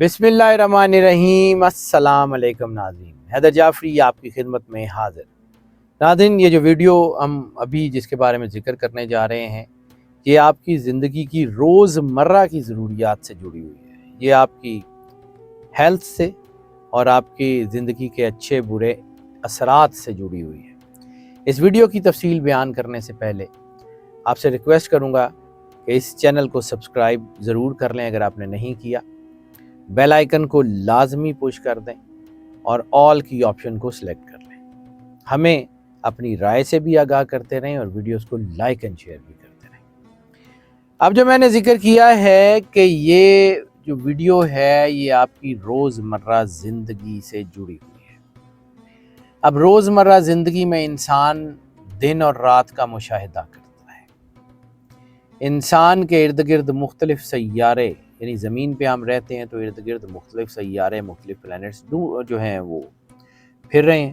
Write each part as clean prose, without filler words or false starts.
بسم اللہ الرحمن الرحیم۔ السلام علیکم ناظرین، حیدر جعفری آپ کی خدمت میں حاضر۔ ناظرین، یہ جو ویڈیو ہم ابھی جس کے بارے میں ذکر کرنے جا رہے ہیں، یہ آپ کی زندگی کی روز مرہ کی ضروریات سے جڑی ہوئی ہے۔ یہ آپ کی ہیلتھ سے اور آپ کی زندگی کے اچھے برے اثرات سے جڑی ہوئی ہے۔ اس ویڈیو کی تفصیل بیان کرنے سے پہلے آپ سے ریکویسٹ کروں گا کہ اس چینل کو سبسکرائب ضرور کر لیں اگر آپ نے نہیں کیا، بیل آئیکن کو لازمی پش کر دیں اور آل کی آپشن کو سلیکٹ کر لیں۔ ہمیں اپنی رائے سے بھی آگاہ کرتے رہیں اور ویڈیوز کو لائک اینڈ شیئر بھی کرتے رہیں۔ اب جو میں نے ذکر کیا ہے کہ یہ جو ویڈیو ہے یہ آپ کی روزمرہ زندگی سے جڑی ہوئی ہے۔ اب روزمرہ زندگی میں انسان دن اور رات کا مشاہدہ کرتا ہے۔ انسان کے ارد گرد مختلف سیارے، یعنی زمین پہ ہم رہتے ہیں تو ارد گرد مختلف سیارے، مختلف پلینٹس جو ہیں وہ پھر رہے ہیں۔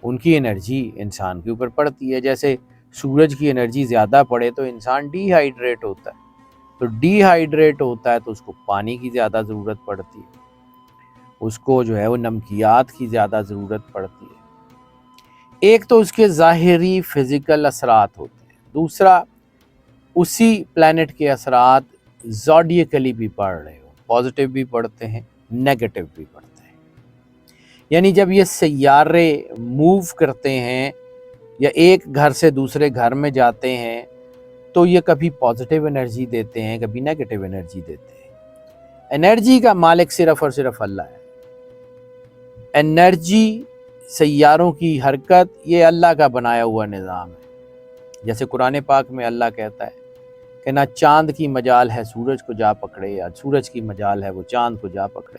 ان کی انرجی انسان کے اوپر پڑتی ہے۔ جیسے سورج کی انرجی زیادہ پڑے تو انسان ڈی ہائیڈریٹ ہوتا ہے، تو ڈی ہائیڈریٹ ہوتا ہے تو اس کو پانی کی زیادہ ضرورت پڑتی ہے، اس کو جو ہے وہ نمکیات کی زیادہ ضرورت پڑتی ہے۔ ایک تو اس کے ظاہری فزیکل اثرات ہوتے ہیں، دوسرا اسی پلانٹ کے اثرات زوڈیکلی بھی پڑھ رہے ہو، پازیٹیو بھی پڑھتے ہیں، نیگیٹو بھی پڑھتے ہیں۔ یعنی جب یہ سیارے موو کرتے ہیں یا ایک گھر سے دوسرے گھر میں جاتے ہیں تو یہ کبھی پازیٹیو انرجی دیتے ہیں، کبھی نیگیٹو انرجی دیتے ہیں۔ انرجی کا مالک صرف اور صرف اللہ ہے۔ انرجی، سیاروں کی حرکت، یہ اللہ کا بنایا ہوا نظام ہے۔ جیسے قرآن پاک میں اللہ کہتا ہے کہ نہ چاند کی مجال ہے سورج کو جا پکڑے، یا سورج کی مجال ہے وہ چاند کو جا پکڑے۔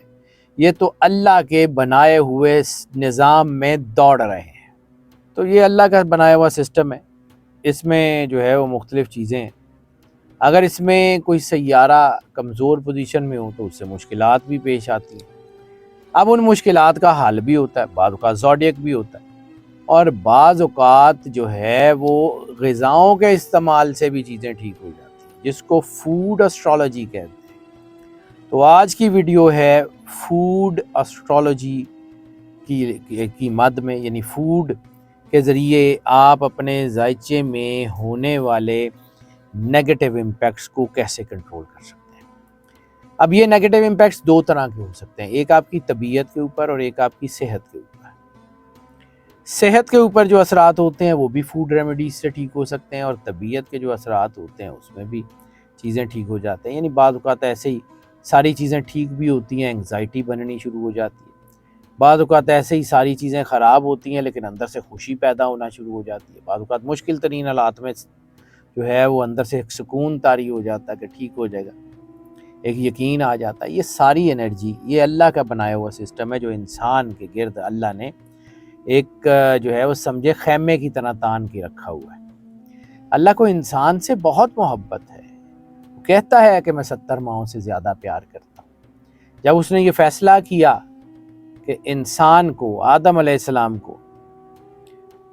یہ تو اللہ کے بنائے ہوئے نظام میں دوڑ رہے ہیں۔ تو یہ اللہ کا بنایا ہوا سسٹم ہے، اس میں جو ہے وہ مختلف چیزیں ہیں۔ اگر اس میں کوئی سیارہ کمزور پوزیشن میں ہو تو اس سے مشکلات بھی پیش آتی ہیں۔ اب ان مشکلات کا حل بھی ہوتا ہے، بعض اوقات زوڈیک بھی ہوتا ہے، اور بعض اوقات جو ہے وہ غذاؤں کے استعمال سے بھی چیزیں ٹھیک ہو جاتی ہیں، جس کو فوڈ اسٹرالوجی کہتے ہیں۔ تو آج کی ویڈیو ہے فوڈ اسٹرالوجی کی مد میں، یعنی فوڈ کے ذریعے آپ اپنے ذائچے میں ہونے والے نیگیٹو امپیکٹس کو کیسے کنٹرول کر سکتے ہیں۔ اب یہ نیگیٹو امپیکٹس دو طرح کے ہو سکتے ہیں، ایک آپ کی طبیعت کے اوپر اور ایک آپ کی صحت کے اوپر۔ صحت کے اوپر جو اثرات ہوتے ہیں وہ بھی فوڈ ریمیڈیز سے ٹھیک ہو سکتے ہیں، اور طبیعت کے جو اثرات ہوتے ہیں اس میں بھی چیزیں ٹھیک ہو جاتے ہیں۔ یعنی بعض اوقات ایسے ہی ساری چیزیں ٹھیک بھی ہوتی ہیں، انگزائٹی بننی شروع ہو جاتی ہے۔ بعض اوقات ایسے ہی ساری چیزیں خراب ہوتی ہیں لیکن اندر سے خوشی پیدا ہونا شروع ہو جاتی ہے۔ بعض اوقات مشکل ترین حالات میں جو ہے وہ اندر سے ایک سکون طاری ہو جاتا ہے کہ ٹھیک ہو جائے گا، ایک یقین آ جاتا ہے۔ یہ ساری انرجی، یہ اللہ کا بنایا ہوا سسٹم ہے جو انسان کے گرد اللہ نے ایک جو ہے وہ سمجھے خیمے کی طرح تان کے رکھا ہوا ہے۔ اللہ کو انسان سے بہت محبت ہے، وہ کہتا ہے کہ میں 70 ماہوں سے زیادہ پیار کرتا ہوں۔ جب اس نے یہ فیصلہ کیا کہ انسان کو، آدم علیہ السلام کو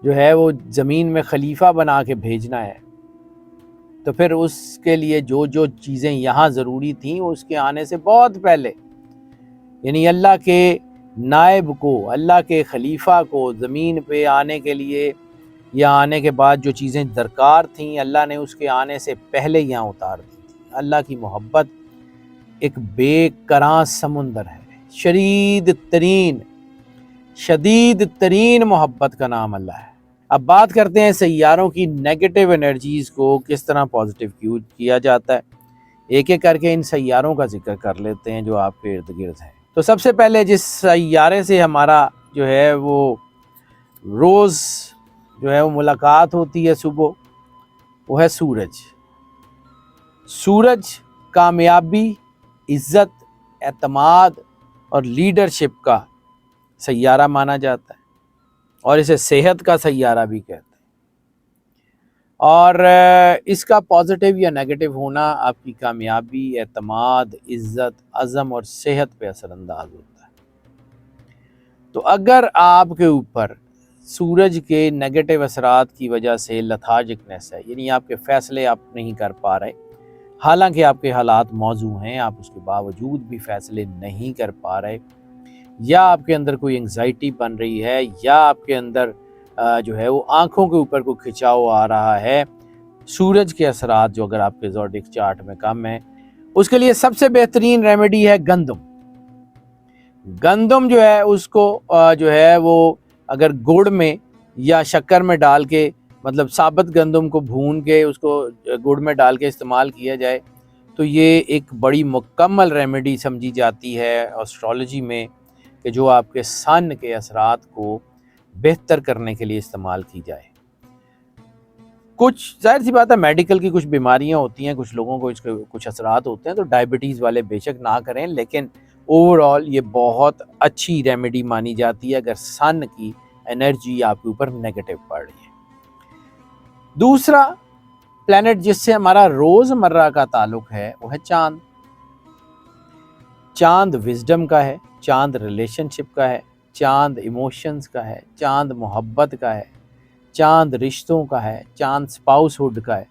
جو ہے وہ زمین میں خلیفہ بنا کے بھیجنا ہے، تو پھر اس کے لیے جو جو چیزیں یہاں ضروری تھیں وہ اس کے آنے سے بہت پہلے، یعنی اللہ کے نائب کو، اللہ کے خلیفہ کو زمین پہ آنے کے لیے یا آنے کے بعد جو چیزیں درکار تھیں، اللہ نے اس کے آنے سے پہلے یہاں اتار دی تھی۔ اللہ کی محبت ایک بے کراں سمندر ہے، شدید ترین محبت کا نام اللہ ہے۔ اب بات کرتے ہیں سیاروں کی نیگیٹو انرجیز کو کس طرح پازیٹیو کیا جاتا ہے۔ ایک ایک کر کے ان سیاروں کا ذکر کر لیتے ہیں جو آپ کے ارد گرد ہیں۔ تو سب سے پہلے جس سیارے سے ہمارا جو ہے وہ روز جو ہے وہ ملاقات ہوتی ہے صبح، وہ ہے سورج۔ سورج کامیابی، عزت، اعتماد اور لیڈرشپ کا سیارہ مانا جاتا ہے، اور اسے صحت کا سیارہ بھی کہتے ہیں۔ اور اس کا پازیٹیو یا نیگیٹو ہونا آپ کی کامیابی، اعتماد، عزت، عزم اور صحت پہ اثر انداز ہوتا ہے۔ تو اگر آپ کے اوپر سورج کے نیگیٹو اثرات کی وجہ سے لتھارجکنس ہے، یعنی آپ کے فیصلے آپ نہیں کر پا رہے، حالانکہ آپ کے حالات موزوں ہیں، آپ اس کے باوجود بھی فیصلے نہیں کر پا رہے، یا آپ کے اندر کوئی انگزائٹی بن رہی ہے، یا آپ کے اندر جو ہے وہ آنکھوں کے اوپر کوئی کھچاؤ آ رہا ہے، سورج کے اثرات جو اگر آپ کے زوڈک چارٹ میں کم ہیں، اس کے لیے سب سے بہترین ریمیڈی ہے گندم۔ گندم جو ہے اس کو جو ہے وہ اگر گڑ میں یا شکر میں ڈال کے، مطلب ثابت گندم کو بھون کے اس کو گڑ میں ڈال کے استعمال کیا جائے تو یہ ایک بڑی مکمل ریمیڈی سمجھی جاتی ہے ایسٹرالوجی میں، کہ جو آپ کے سن کے اثرات کو بہتر کرنے کے لیے استعمال کی جائے۔ کچھ ظاہر سی بات ہے میڈیکل کی کچھ بیماریاں ہوتی ہیں، کچھ لوگوں کو اس کے کچھ اثرات ہوتے ہیں، تو ڈائبٹیز والے بے شک نہ کریں، لیکن اوور آل یہ بہت اچھی ریمیڈی مانی جاتی ہے اگر سن کی انرجی آپ کے اوپر نیگیٹو پڑ رہی ہے۔ دوسرا پلانٹ جس سے ہمارا روز مرہ کا تعلق ہے وہ ہے چاند۔ چاند وزڈم کا ہے، چاند ریلیشن شپ کا ہے، چاند ایموشنز کا ہے، چاند محبت کا ہے، چاند رشتوں کا ہے، چاند سپاؤس ہوڈ کا ہے۔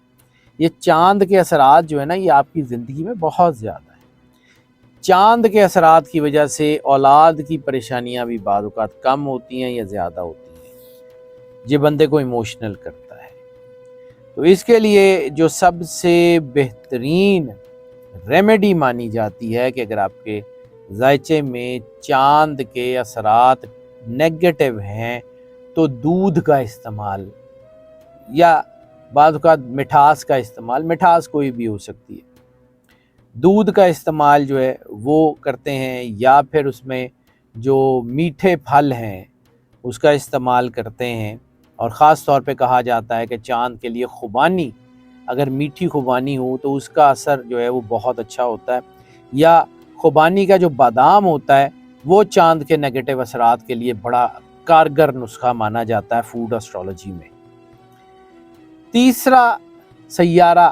یہ چاند کے اثرات جو ہے نا، یہ آپ کی زندگی میں بہت زیادہ ہے۔ چاند کے اثرات کی وجہ سے اولاد کی پریشانیاں بھی بعض اوقات کم ہوتی ہیں یا زیادہ ہوتی ہیں، یہ بندے کو ایموشنل کرتا ہے۔ تو اس کے لیے جو سب سے بہترین ریمیڈی مانی جاتی ہے کہ اگر آپ کے ذائچے میں چاند کے اثرات نیگیٹو ہیں تو دودھ کا استعمال، یا بعض اوقات مٹھاس کا استعمال، مٹھاس کوئی بھی ہو سکتی ہے، دودھ کا استعمال جو ہے وہ کرتے ہیں، یا پھر اس میں جو میٹھے پھل ہیں اس کا استعمال کرتے ہیں۔ اور خاص طور پہ کہا جاتا ہے کہ چاند کے لیے خوبانی، اگر میٹھی خوبانی ہو تو اس کا اثر جو ہے وہ بہت اچھا ہوتا ہے، یا خوبانی کا جو بادام ہوتا ہے وہ چاند کے نیگیٹو اثرات کے لیے بڑا کارگر نسخہ مانا جاتا ہے فوڈ ایسٹرالوجی میں۔ تیسرا سیارہ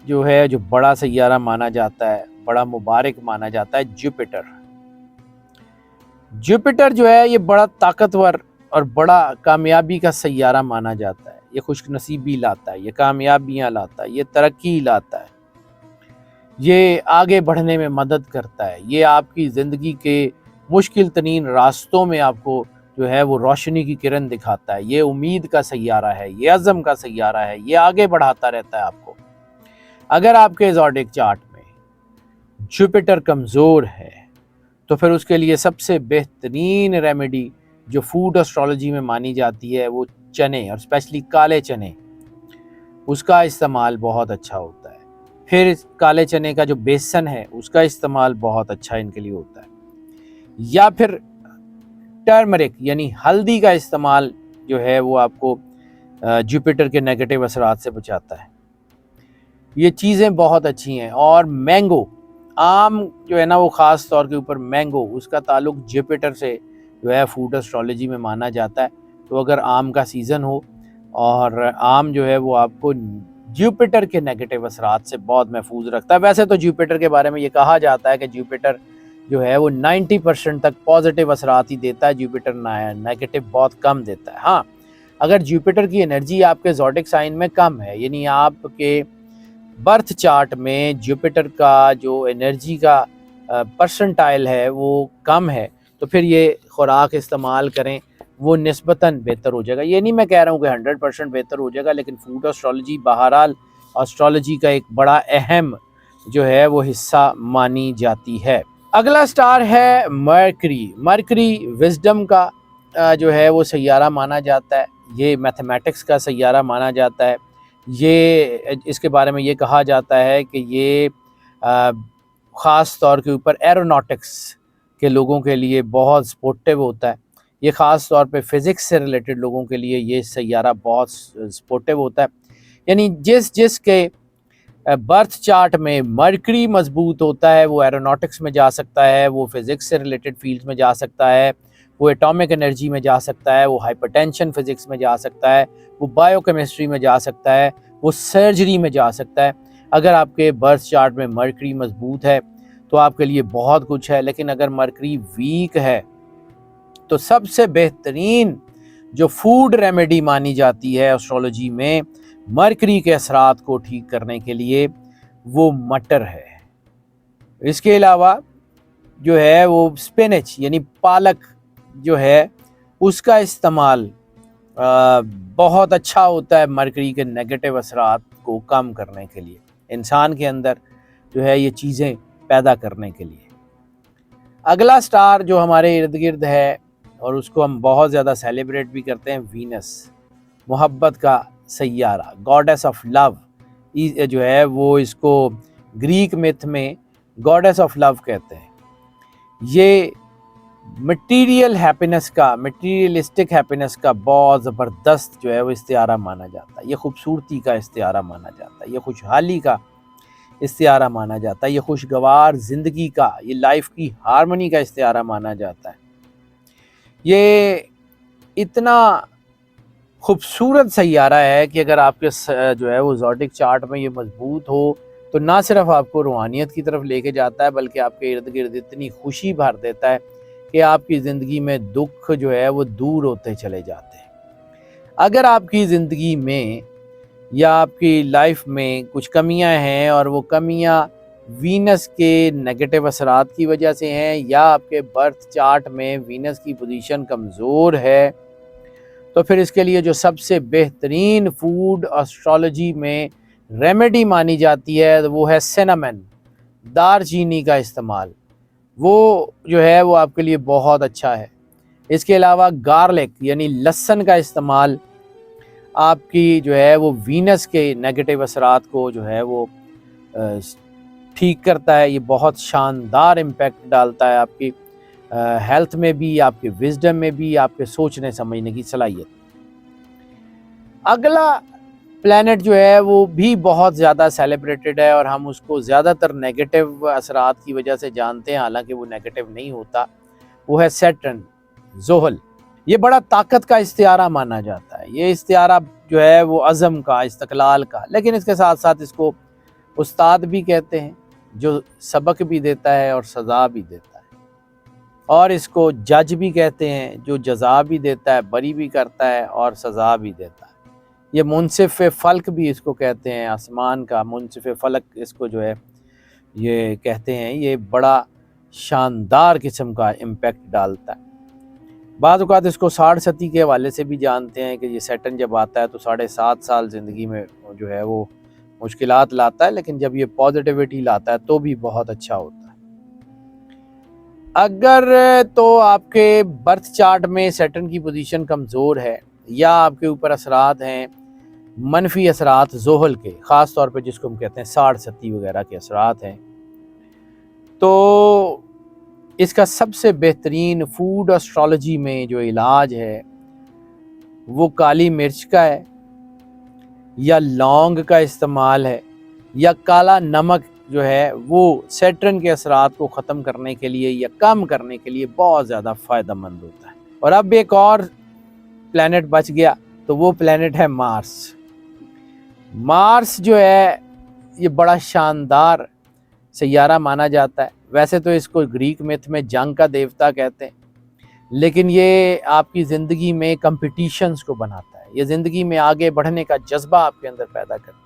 جو ہے، جو بڑا سیارہ مانا جاتا ہے، بڑا مبارک مانا جاتا ہے، جوپیٹر۔ جوپیٹر جو ہے یہ بڑا طاقتور اور بڑا کامیابی کا سیارہ مانا جاتا ہے، یہ خوش نصیبی لاتا ہے، یہ کامیابیاں لاتا ہے، یہ ترقی لاتا ہے، یہ آگے بڑھنے میں مدد کرتا ہے، یہ آپ کی زندگی کے مشکل ترین راستوں میں آپ کو جو ہے وہ روشنی کی کرن دکھاتا ہے، یہ امید کا سیارہ ہے، یہ عزم کا سیارہ ہے، یہ آگے بڑھاتا رہتا ہے آپ کو۔ اگر آپ کے زوڈک چارٹ میں جوپیٹر کمزور ہے تو پھر اس کے لیے سب سے بہترین ریمیڈی جو فوڈ ایسٹرالوجی میں مانی جاتی ہے وہ چنے، اور اسپیشلی کالے چنے، اس کا استعمال بہت اچھا ہوتا ہے۔ پھر کالے چنے کا جو بیسن ہے اس کا استعمال بہت اچھا ان کے لیے ہوتا ہے، یا پھر ٹرمرک یعنی ہلدی کا استعمال جو ہے وہ آپ کو جوپیٹر کے نیگیٹو اثرات سے بچاتا ہے۔ یہ چیزیں بہت اچھی ہیں۔ اور مینگو، آم جو ہے نا وہ خاص طور کے اوپر مینگو، اس کا تعلق جوپیٹر سے جو ہے فوڈ ایسٹرالوجی میں مانا جاتا ہے۔ تو اگر آم کا سیزن ہو اور آم جو ہے وہ آپ کو جوپیٹر کے نیگیٹو اثرات سے بہت محفوظ رکھتا ہے۔ ویسے تو جوپیٹر کے بارے میں یہ کہا جاتا ہے کہ جوپیٹر جو ہے وہ 90% تک پازیٹیو اثرات ہی دیتا ہے، جوپیٹر نیگیٹو بہت کم دیتا ہے۔ ہاں، اگر جوپیٹر کی انرجی آپ کے زوڈک سائن میں کم ہے، یعنی آپ کے برتھ چارٹ میں جوپیٹر کا جو انرجی کا پرسنٹائل ہے وہ کم ہے، تو پھر یہ خوراک استعمال کریں، وہ نسبتاً بہتر ہو جائے گا۔ یہ نہیں میں کہہ رہا ہوں کہ 100% بہتر ہو جائے گا، لیکن فوڈ ایسٹرالوجی بہرحال ایسٹرالوجی کا ایک بڑا اہم جو ہے وہ حصہ مانی جاتی ہے۔ اگلا سٹار ہے مرکری۔ مرکری وزڈم کا جو ہے وہ سیارہ مانا جاتا ہے، یہ میتھمیٹکس کا سیارہ مانا جاتا ہے۔ یہ اس کے بارے میں یہ کہا جاتا ہے کہ یہ خاص طور کے اوپر ایروناٹکس کے لوگوں کے لیے بہت سپورٹیو ہوتا ہے۔ یہ خاص طور پہ فزکس سے ریلیٹڈ لوگوں کے لیے یہ سیارہ بہت سپورٹیو ہوتا ہے، یعنی جس کے برتھ چارٹ میں مرکری مضبوط ہوتا ہے وہ ایروناٹکس میں جا سکتا ہے، وہ فزکس سے ریلیٹڈ فیلڈز میں جا سکتا ہے، وہ ایٹامک انرجی میں جا سکتا ہے، وہ ہائپرٹینشن فزکس میں جا سکتا ہے، وہ بائیو کیمسٹری میں جا سکتا ہے، وہ سرجری میں جا سکتا ہے۔ اگر آپ کے برتھ چارٹ میں مرکری مضبوط ہے تو آپ کے لیے بہت کچھ ہے، لیکن اگر مرکری ویک ہے تو سب سے بہترین جو فوڈ ریمیڈی مانی جاتی ہے ایسٹرالوجی میں مرکری کے اثرات کو ٹھیک کرنے کے لیے وہ مٹر ہے۔ اس کے علاوہ جو ہے وہ سپینچ یعنی پالک جو ہے اس کا استعمال بہت اچھا ہوتا ہے مرکری کے نیگیٹو اثرات کو کم کرنے کے لیے، انسان کے اندر جو ہے یہ چیزیں پیدا کرنے کے لیے۔ اگلا سٹار جو ہمارے ارد گرد ہے اور اس کو ہم بہت زیادہ سیلیبریٹ بھی کرتے ہیں، وینس، محبت کا سیارہ، گاڈیس آف لو جو ہے وہ اس کو گریک میتھ میں گاڈیس آف لو کہتے ہیں۔ یہ مٹیریل ہیپینس کا، مٹیریلسٹک ہیپینس کا بہت زبردست جو ہے وہ استعارہ مانا جاتا ہے، یہ خوبصورتی کا استعارہ مانا جاتا ہے، یہ خوشحالی کا استعارہ مانا جاتا ہے، یہ خوشگوار زندگی کا، یہ لائف کی ہارمونی کا استعارہ مانا جاتا ہے۔ یہ اتنا خوبصورت سیارہ ہے کہ اگر آپ کے جو ہے وہ زوڈک چارٹ میں یہ مضبوط ہو تو نہ صرف آپ کو روحانیت کی طرف لے کے جاتا ہے بلکہ آپ کے ارد گرد اتنی خوشی بھر دیتا ہے کہ آپ کی زندگی میں دکھ جو ہے وہ دور ہوتے چلے جاتے ہیں۔ اگر آپ کی زندگی میں یا آپ کی لائف میں کچھ کمیاں ہیں اور وہ کمیاں وینس کے نیگیٹو اثرات کی وجہ سے ہیں یا آپ کے برتھ چارٹ میں وینس کی پوزیشن کمزور ہے، تو پھر اس کے لیے جو سب سے بہترین فوڈ اسٹرالوجی میں ریمیڈی مانی جاتی ہے وہ ہے سینامن، دار چینی کا استعمال، وہ جو ہے وہ آپ کے لیے بہت اچھا ہے۔ اس کے علاوہ گارلک یعنی لہسن کا استعمال آپ کی جو ہے وہ وینس کے نیگیٹو اثرات کو جو ہے وہ ٹھیک کرتا ہے، یہ بہت شاندار امپیکٹ ڈالتا ہے آپ کی ہیلتھ میں بھی، آپ کے وزڈم میں بھی، آپ کے سوچنے سمجھنے کی صلاحیت۔ اگلا پلینٹ جو ہے وہ بھی بہت زیادہ سیلیبریٹڈ ہے اور ہم اس کو زیادہ تر نیگیٹو اثرات کی وجہ سے جانتے ہیں، حالانکہ وہ نیگیٹو نہیں ہوتا، وہ ہے سیٹرن، زحل۔ یہ بڑا طاقت کا استعارہ مانا جاتا ہے، یہ استعارہ جو ہے وہ عزم کا، استقلال کا، لیکن اس کے ساتھ ساتھ اس کو استاد بھی کہتے ہیں جو سبق بھی دیتا ہے اور سزا بھی دیتا ہے، اور اس کو جج بھی کہتے ہیں جو جزا بھی دیتا ہے، بری بھی کرتا ہے اور سزا بھی دیتا ہے۔ یہ منصف فلک بھی اس کو کہتے ہیں، آسمان کا منصف فلک اس کو جو ہے یہ کہتے ہیں، یہ بڑا شاندار قسم کا امپیکٹ ڈالتا ہے۔ بعض اوقات اس کو 60 کے حوالے سے بھی جانتے ہیں کہ یہ سیٹرن جب آتا ہے تو 7.5 سال زندگی میں جو ہے وہ مشکلات لاتا ہے، لیکن جب یہ پازیٹیوٹی لاتا ہے تو بھی بہت اچھا ہوتا ہے۔ اگر تو آپ کے برتھ چارٹ میں سیٹرن کی پوزیشن کمزور ہے یا آپ کے اوپر اثرات ہیں منفی اثرات زحل کے، خاص طور پہ جس کو ہم کہتے ہیں 60 وغیرہ کے اثرات ہیں، تو اس کا سب سے بہترین فوڈ اسٹرالوجی میں جو علاج ہے وہ کالی مرچ کا ہے یا لونگ کا استعمال ہے یا کالا نمک جو ہے وہ سیٹرن کے اثرات کو ختم کرنے کے لیے یا کم کرنے کے لیے بہت زیادہ فائدہ مند ہوتا ہے۔ اور اب ایک اور پلینٹ بچ گیا تو وہ پلینٹ ہے مارس۔ مارس جو ہے یہ بڑا شاندار سیارہ مانا جاتا ہے، ویسے تو اس کو گریک میتھ میں جنگ کا دیوتا کہتے ہیں، لیکن یہ آپ کی زندگی میں کمپٹیشنز کو بناتا ہے، یہ زندگی میں آگے بڑھنے کا جذبہ آپ کے اندر پیدا کرتا ہے،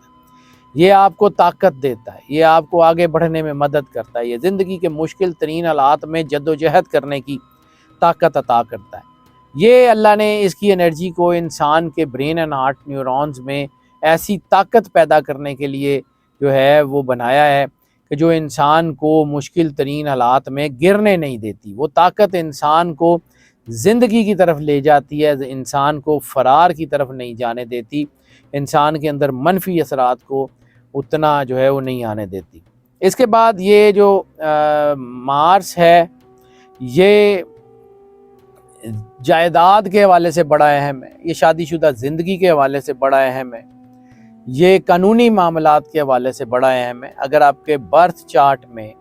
یہ آپ کو طاقت دیتا ہے، یہ آپ کو آگے بڑھنے میں مدد کرتا ہے، یہ زندگی کے مشکل ترین حالات میں جد و جہد کرنے کی طاقت عطا کرتا ہے۔ یہ اللہ نے اس کی انرجی کو انسان کے برین اینڈ ہارٹ نیورونز میں ایسی طاقت پیدا کرنے کے لیے جو ہے وہ بنایا ہے کہ جو انسان کو مشکل ترین حالات میں گرنے نہیں دیتی، وہ طاقت انسان کو زندگی کی طرف لے جاتی ہے، انسان کو فرار کی طرف نہیں جانے دیتی، انسان کے اندر منفی اثرات کو اتنا جو ہے وہ نہیں آنے دیتی۔ اس کے بعد یہ جو مارس ہے یہ جائیداد کے حوالے سے بڑا اہم ہے، یہ شادی شدہ زندگی کے حوالے سے بڑا اہم ہے، یہ قانونی معاملات کے حوالے سے بڑا اہم ہے۔ اگر آپ کے برتھ چارٹ میں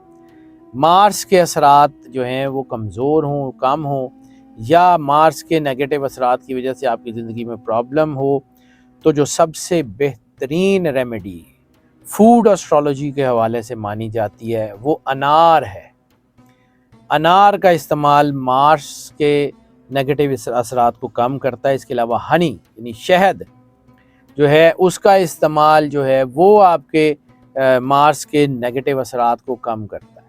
مارس کے اثرات جو ہیں وہ کمزور ہوں، کم ہوں، یا مارس کے نیگیٹو اثرات کی وجہ سے آپ کی زندگی میں پرابلم ہو، تو جو سب سے بہترین ریمیڈی فوڈ اسٹرالوجی کے حوالے سے مانی جاتی ہے وہ انار ہے۔ انار کا استعمال مارس کے نیگیٹو اثرات کو کم کرتا ہے۔ اس کے علاوہ ہنی یعنی شہد جو ہے اس کا استعمال جو ہے وہ آپ کے مارس کے نیگیٹو اثرات کو کم کرتا ہے۔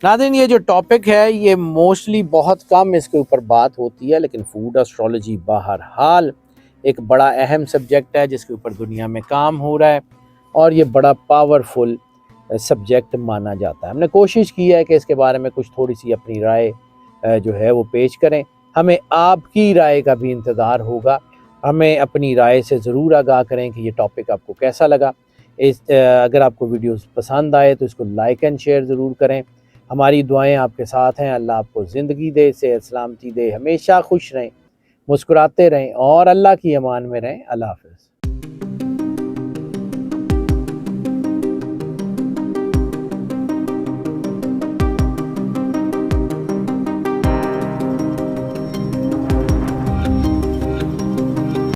ناظرین یہ جو ٹاپک ہے یہ موسٹلی بہت کم اس کے اوپر بات ہوتی ہے، لیکن فوڈ اسٹرالوجی بہرحال ایک بڑا اہم سبجیکٹ ہے جس کے اوپر دنیا میں کام ہو رہا ہے، اور یہ بڑا پاورفل سبجیکٹ مانا جاتا ہے۔ ہم نے کوشش کی ہے کہ اس کے بارے میں کچھ تھوڑی سی اپنی رائے جو ہے وہ پیش کریں۔ ہمیں آپ کی رائے کا بھی انتظار ہوگا، ہمیں اپنی رائے سے ضرور آگاہ کریں کہ یہ ٹاپک آپ کو کیسا لگا۔ اگر آپ کو ویڈیوز پسند آئے تو اس کو لائک اینڈ شیئر ضرور کریں۔ ہماری دعائیں آپ کے ساتھ ہیں، اللہ آپ کو زندگی دے، صحت سلامتی دے، ہمیشہ خوش رہیں، مسکراتے رہیں اور اللہ کی امان میں رہیں۔ اللہ حافظ۔